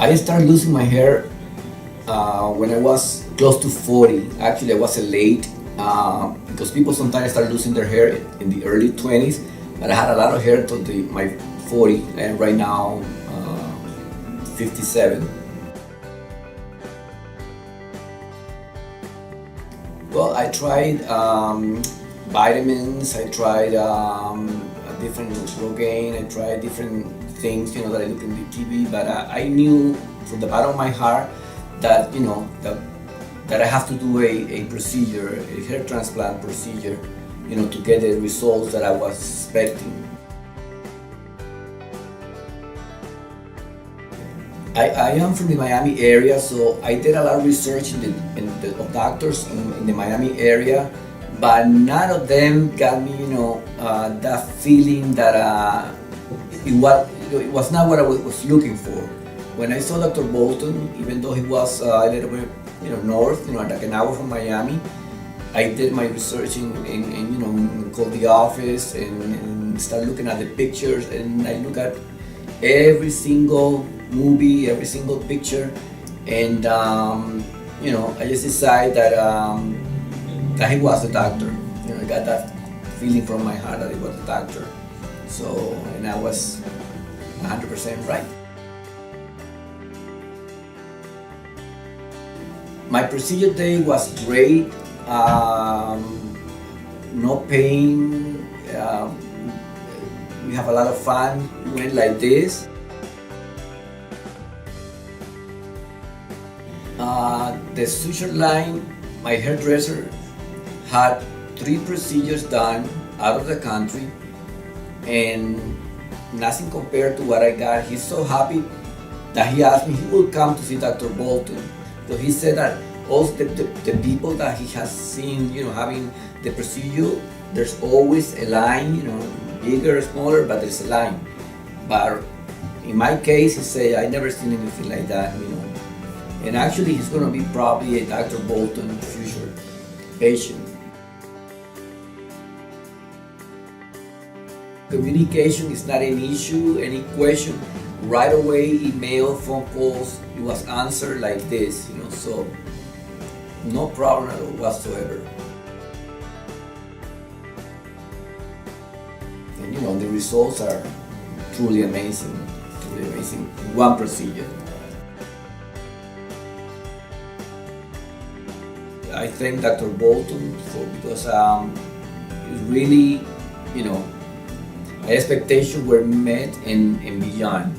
I started losing my hair when I was close to 40. Actually, I was late because people sometimes start losing their hair in the early 20s. But I had a lot of hair until my 40, and right now 57. Well, I tried vitamins. I tried a different Rogaine. I tried different things, that I look in the TV. But I knew from the bottom of my heart that that I have to do a procedure, a hair transplant procedure, to get the results that I was expecting. I am from the Miami area, so I did a lot of research of doctors in the Miami area, but none of them got me, that feeling that it was not what I was looking for. When I saw Dr. Bolton, even though he was a little bit, north, like an hour from Miami, I did my research and called the office and started looking at the pictures, and I look at every single movie, every single picture, and I just decided that he was the doctor. I got that feeling from my heart that he was the doctor. So, and I was 100% right. My procedure day was great. No pain. We have a lot of fun. We went like this. The suture line, my hairdresser had 3 procedures done out of the country, and nothing compared to what I got. He's so happy that he asked me he will come to see Dr. Bolton. So he said that all the people that he has seen, having the procedure, there's always a line, bigger or smaller, but there's a line. But in my case, he said, I never seen anything like that, And actually, he's going to be probably a Dr. Bolton future patient. Communication is not an issue. Any question, right away, email, phone calls, it was answered like this, so no problem at all whatsoever. And the results are truly amazing, one procedure. I thank Dr. Bolton because it really, my expectations were met and beyond.